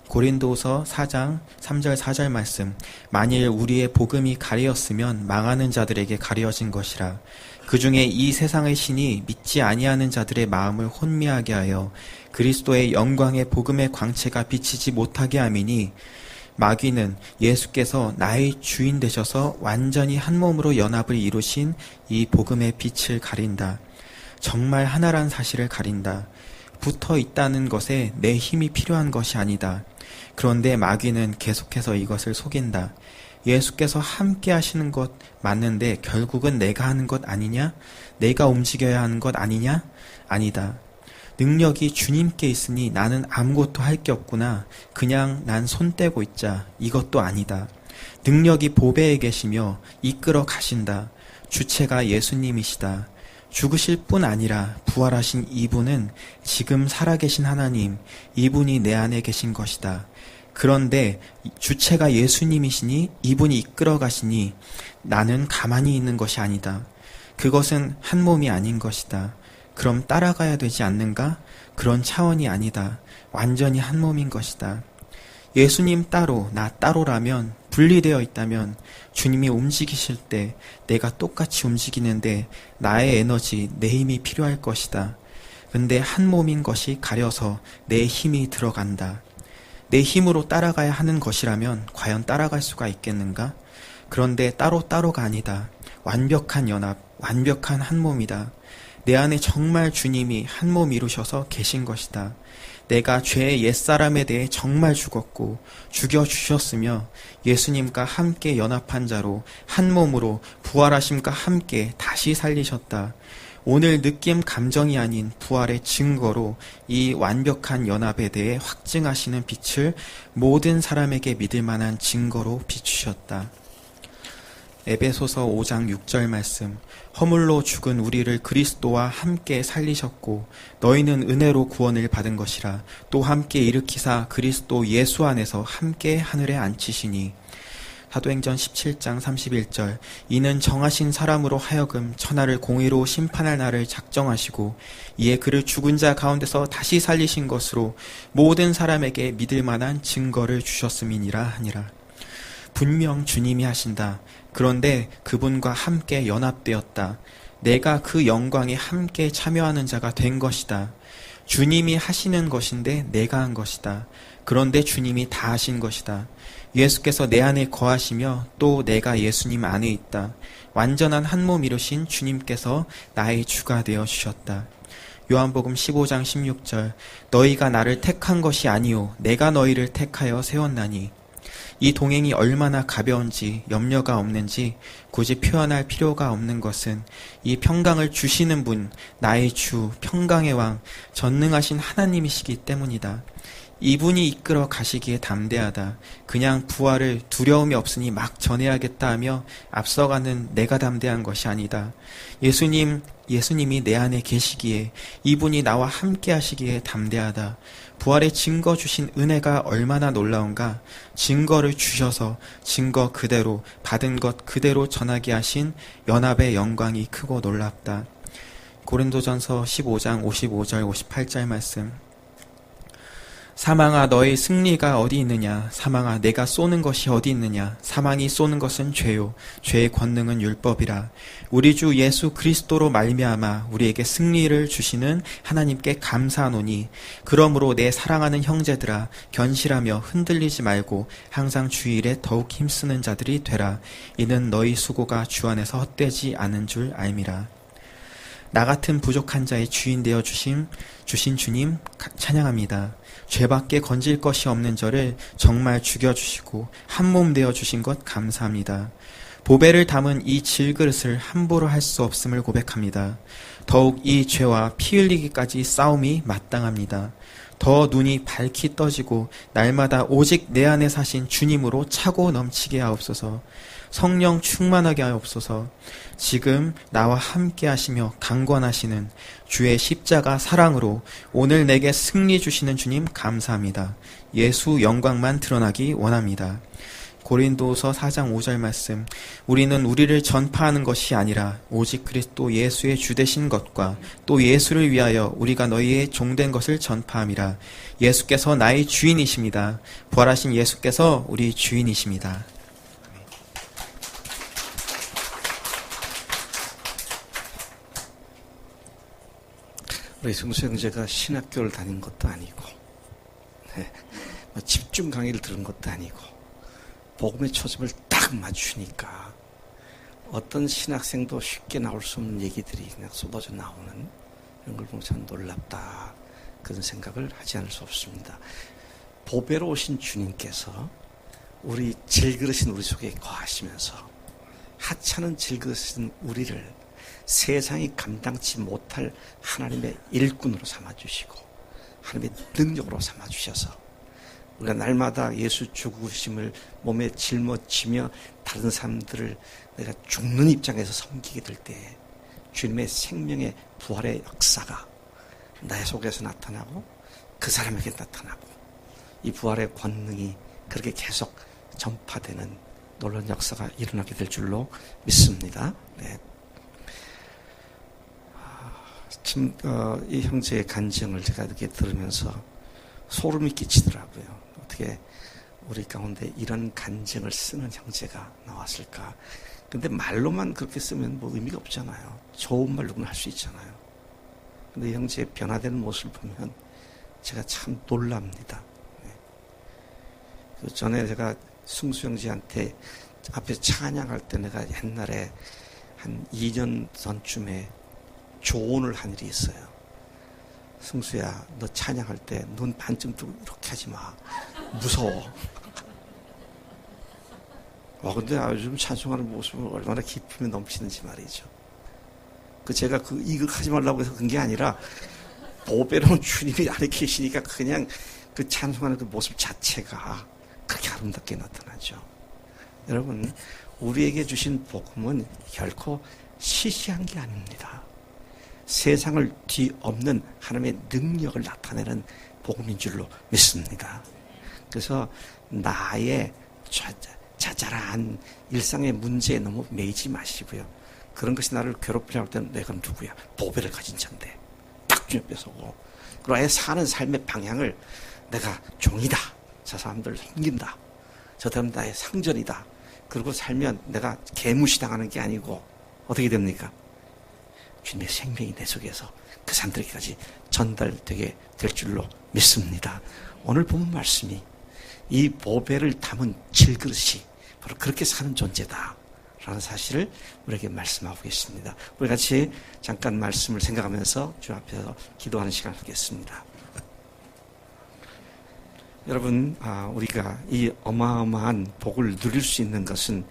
고린도서 4장 3절 4절 말씀. 만일 우리의 복음이 가리었으면 망하는 자들에게 가려진 것이라. 그 중에 이 세상의 신이 믿지 아니하는 자들의 마음을 혼미하게 하여 그리스도의 영광의 복음의 광채가 비치지 못하게 함이니, 마귀는 예수께서 나의 주인 되셔서 완전히 한 몸으로 연합을 이루신 이 복음의 빛을 가린다. 정말 하나란 사실을 가린다. 붙어 있다는 것에 내 힘이 필요한 것이 아니다. 그런데 마귀는 계속해서 이것을 속인다. 예수께서 함께 하시는 것 맞는데 결국은 내가 하는 것 아니냐? 내가 움직여야 하는 것 아니냐? 아니다. 능력이 주님께 있으니 나는 아무것도 할 게 없구나. 그냥 난 손 떼고 있자. 이것도 아니다. 능력이 보배에 계시며 이끌어 가신다. 주체가 예수님이시다. 죽으실 뿐 아니라 부활하신 이분은 지금 살아계신 하나님, 이분이 내 안에 계신 것이다. 그런데 주체가 예수님이시니 이분이 이끌어 가시니 나는 가만히 있는 것이 아니다. 그것은 한 몸이 아닌 것이다. 그럼 따라가야 되지 않는가? 그런 차원이 아니다. 완전히 한 몸인 것이다. 예수님 따로, 나 따로라면, 분리되어 있다면 주님이 움직이실 때 내가 똑같이 움직이는데 나의 에너지, 내 힘이 필요할 것이다. 근데 한 몸인 것이 가려서 내 힘이 들어간다. 내 힘으로 따라가야 하는 것이라면 과연 따라갈 수가 있겠는가? 그런데 따로따로가 아니다. 완벽한 연합, 완벽한 한 몸이다. 내 안에 정말 주님이 한 몸 이루셔서 계신 것이다. 내가 죄의 옛사람에 대해 정말 죽었고 죽여주셨으며 예수님과 함께 연합한 자로 한 몸으로 부활하심과 함께 다시 살리셨다. 오늘 느낌 감정이 아닌 부활의 증거로 이 완벽한 연합에 대해 확증하시는 빛을 모든 사람에게 믿을 만한 증거로 비추셨다. 에베소서 5장 6절 말씀. 허물로 죽은 우리를 그리스도와 함께 살리셨고 너희는 은혜로 구원을 받은 것이라. 또 함께 일으키사 그리스도 예수 안에서 함께 하늘에 앉히시니. 사도행전 17장 31절. 이는 정하신 사람으로 하여금 천하를 공의로 심판할 날을 작정하시고 이에 그를 죽은 자 가운데서 다시 살리신 것으로 모든 사람에게 믿을 만한 증거를 주셨음이니라 하니라. 분명 주님이 하신다. 그런데 그분과 함께 연합되었다. 내가 그 영광에 함께 참여하는 자가 된 것이다. 주님이 하시는 것인데 내가 한 것이다. 그런데 주님이 다 하신 것이다. 예수께서 내 안에 거하시며 또 내가 예수님 안에 있다. 완전한 한 몸 이루신 주님께서 나의 주가 되어 주셨다. 요한복음 15장 16절. 너희가 나를 택한 것이 아니요 내가 너희를 택하여 세웠나니. 이 동행이 얼마나 가벼운지 염려가 없는지 굳이 표현할 필요가 없는 것은 이 평강을 주시는 분, 나의 주, 평강의 왕, 전능하신 하나님이시기 때문이다. 이분이 이끌어 가시기에 담대하다. 그냥 부활을 두려움이 없으니 막 전해야겠다 하며 앞서가는 내가 담대한 것이 아니다. 예수님이 내 안에 계시기에, 이분이 나와 함께 하시기에 담대하다. 부활의 증거 주신 은혜가 얼마나 놀라운가. 증거를 주셔서 증거 그대로, 받은 것 그대로 전하게 하신 연합의 영광이 크고 놀랍다. 고린도전서 15장 55절 58절 말씀. 사망아 너의 승리가 어디 있느냐? 사망아 내가 쏘는 것이 어디 있느냐? 사망이 쏘는 것은 죄요 죄의 권능은 율법이라. 우리 주 예수 그리스도로 말미암아 우리에게 승리를 주시는 하나님께 감사하노니 그러므로 내 사랑하는 형제들아 견실하며 흔들리지 말고 항상 주일에 더욱 힘쓰는 자들이 되라. 이는 너희 수고가 주 안에서 헛되지 않은 줄 알미라. 나 같은 부족한 자의 주인 되어 주신 주님 찬양합니다. 죄밖에 건질 것이 없는 저를 정말 죽여주시고 한 몸 되어 주신 것 감사합니다. 보배를 담은 이 질그릇을 함부로 할 수 없음을 고백합니다. 더욱 이 죄와 피 흘리기까지 싸움이 마땅합니다. 더 눈이 밝히 떠지고 날마다 오직 내 안에 사신 주님으로 차고 넘치게 하옵소서. 성령 충만하게 하옵소서. 지금 나와 함께 하시며 강권하시는 주의 십자가 사랑으로 오늘 내게 승리 주시는 주님 감사합니다. 예수 영광만 드러나기 원합니다. 고린도서 4장 5절 말씀. 우리는 우리를 전파하는 것이 아니라 오직 그리스도 예수의 주 되신 것과 또 예수를 위하여 우리가 너희의 종된 것을 전파함이라. 예수께서 나의 주인이십니다. 부활하신 예수께서 우리 주인이십니다. 우리 성수 형제가 신학교를 다닌 것도 아니고, 집중 강의를 들은 것도 아니고, 복음의 초점을 딱 맞추니까 어떤 신학생도 쉽게 나올 수 없는 얘기들이 그냥 쏟아져 나오는 이런 걸 보면 참 놀랍다. 그런 생각을 하지 않을 수 없습니다. 보배로 오신 주님께서 우리 질그릇인 우리 속에 거하시면서 하찮은 질그릇인 우리를 세상이 감당치 못할 하나님의 일꾼으로 삼아주시고 하나님의 능력으로 삼아주셔서 우리가 날마다 예수 죽으심을 몸에 짊어지며 다른 사람들을 내가 죽는 입장에서 섬기게 될 때 주님의 생명의 부활의 역사가 나의 속에서 나타나고 그 사람에게 나타나고 이 부활의 권능이 그렇게 계속 전파되는 놀라운 역사가 일어나게 될 줄로 믿습니다. 네. 참, 이 형제의 간증을 제가 이렇게 들으면서 소름이 끼치더라고요. 어떻게 우리 가운데 이런 간증을 쓰는 형제가 나왔을까. 근데 말로만 그렇게 쓰면 뭐 의미가 없잖아요. 좋은 말로는 할 수 있잖아요. 근데 이 형제의 변화되는 모습을 보면 제가 참 놀랍니다. 네. 그 전에 제가 승수 형제한테 앞에 찬양할 때 내가 옛날에 한 2년 전쯤에 조언을 한 일이 있어요. 승수야, 너 찬양할 때 눈 반쯤 뜨고 이렇게 하지 마. 무서워. 근데 요즘 찬송하는 모습은 얼마나 기쁨이 넘치는지 말이죠. 제가 이거 하지 말라고 해서 그런 게 아니라 보배로운 주님이 안에 계시니까 그냥 그 찬송하는 그 모습 자체가 그렇게 아름답게 나타나죠. 여러분, 우리에게 주신 복음은 결코 시시한 게 아닙니다. 세상을 뒤엎는 하나님의 능력을 나타내는 복음인 줄로 믿습니다. 그래서 나의 자잘한 일상의 문제에 너무 매이지 마시고요. 그런 것이 나를 괴롭히려고 할 때는 내가 누구야? 보배를 가진 자인데 딱 주님 앞에 서고 그리고 아예 사는 삶의 방향을 내가 종이다. 저 사람들을 섬긴다. 저 사람은 나의 상전이다. 그리고 살면 내가 개무시당하는 게 아니고 어떻게 됩니까? 주님의 생명이 내 속에서 그 사람들에게까지 전달되게 될 줄로 믿습니다. 오늘 본 말씀이 이 보배를 담은 질그릇이 바로 그렇게 사는 존재다 라는 사실을 우리에게 말씀하고 계십니다. 우리 같이 잠깐 말씀을 생각하면서 주 앞에서 기도하는 시간을 갖겠습니다. 여러분, 우리가 이 어마어마한 복을 누릴 수 있는 것은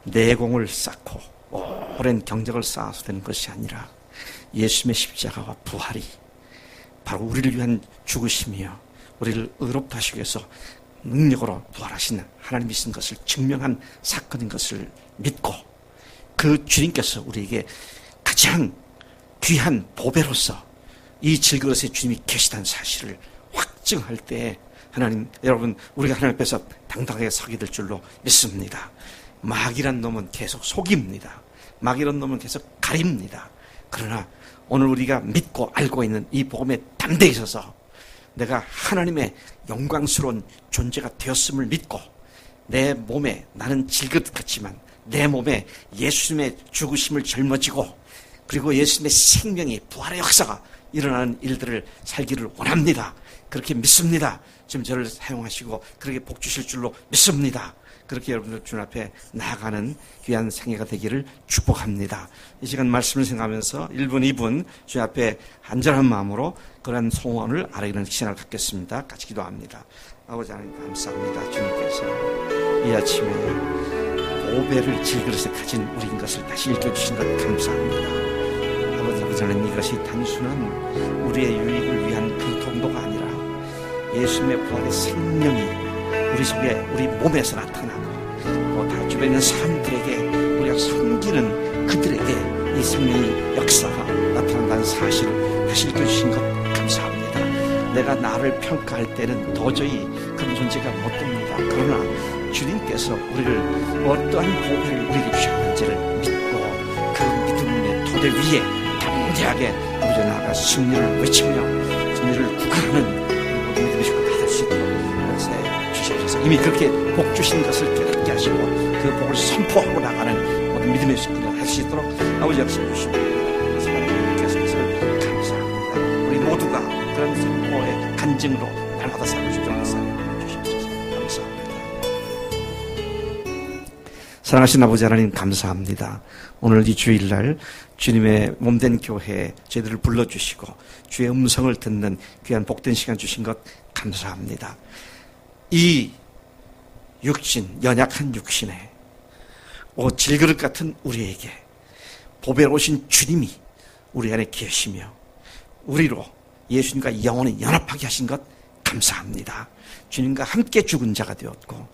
내공을 쌓고 오랜 경력을 쌓아서 되는 것이 아니라 예수님의 십자가와 부활이 바로 우리를 위한 죽으심이요 우리를 의롭다 하시기 위해서 능력으로 부활하신 하나님이신 것을 증명한 사건인 것을 믿고 그 주님께서 우리에게 가장 귀한 보배로서 이 질그릇에 주님이 계시다는 사실을 확증할 때 하나님, 여러분, 우리가 하나님 앞에서 당당하게 서게 될 줄로 믿습니다. 마귀란 놈은 계속 속입니다. 마귀란 놈은 계속 가립니다. 그러나 오늘 우리가 믿고 알고 있는 이 복음의 담대에 있어서 내가 하나님의 영광스러운 존재가 되었음을 믿고 내 몸에, 나는 질긋같지만 내 몸에 예수님의 죽으심을 짊어지고 그리고 예수님의 생명이, 부활의 역사가 일어나는 일들을 살기를 원합니다. 그렇게 믿습니다. 지금 저를 사용하시고 그렇게 복 주실 줄로 믿습니다. 그렇게 여러분들 주님 앞에 나아가는 귀한 생애가 되기를 축복합니다. 이 시간 말씀을 생각하면서 1분, 2분 주님 앞에 안전한 마음으로 그런 소원을 아뢰는 시간을 갖겠습니다. 같이 기도합니다. 아버지 하나님 감사합니다. 주님께서 이 아침에 보배를 질그릇에 가진 우리인 것을 다시 읽혀주신 것 감사합니다. 아버지 하나님, 이것이 단순한 우리의 유익을 위한 그 정도가 아니라 예수님의 부활의 생명이 우리 속에, 우리 몸에서 나타나고 다 주변에 있는 사람들에게 우리가 섬기는 그들에게 이 생명의 역사가 나타난다는 사실을 다시 읽혀주신 것 감사합니다. 내가 나를 평가할 때는 도저히 그런 존재가 못 됩니다. 그러나 주님께서 우리를 어떠한 보배를 우리에게 주셨는지를 믿고 그 믿음의 토대 위에 담대하게 우리가 나아가 승리를 외치며 승리를 구가하는 모든 믿음의 주가 받을 수 있도록 역사해 주시옵소서. 이미 그렇게 복 주신 것을 깨닫게 하시고 그 복을 선포하고 나가는 모든 믿음의 식구들 할 수 있도록 아버지 역사해 주시옵소서. 감사합니다. 우리 모두가 그런 선포의 간증으로 날마다 살고 싶도록 역사해 주시옵소서. 감사합니다. 사랑하신 아버지 하나님 감사합니다. 오늘 이 주일날 주님의 몸된 교회에 저희들을 불러주시고 주의 음성을 듣는 귀한 복된 시간 주신 것 감사합니다. 이 육신, 연약한 육신에 질그릇 같은 우리에게 보배로 오신 주님이 우리 안에 계시며 우리로 예수님과 영원히 연합하게 하신 것 감사합니다. 주님과 함께 죽은 자가 되었고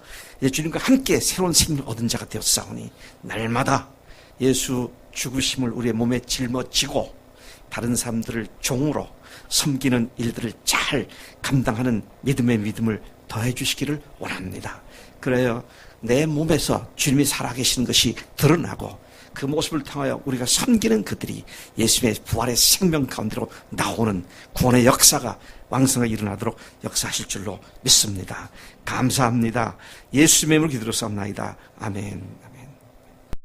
주님과 함께 새로운 생명을 얻은 자가 되었사오니 날마다 예수 죽으심을 우리의 몸에 짊어지고 다른 사람들을 종으로 섬기는 일들을 잘 감당하는 믿음의 믿음을 더해 주시기를 원합니다. 그래요, 내 몸에서 주님이 살아계시는 것이 드러나고 그 모습을 통하여 우리가 섬기는 그들이 예수님의 부활의 생명 가운데로 나오는 구원의 역사가 왕성하게 일어나도록 역사하실 줄로 믿습니다. 감사합니다. 예수님의 이름으로 기도로 싸움나이다. 아멘.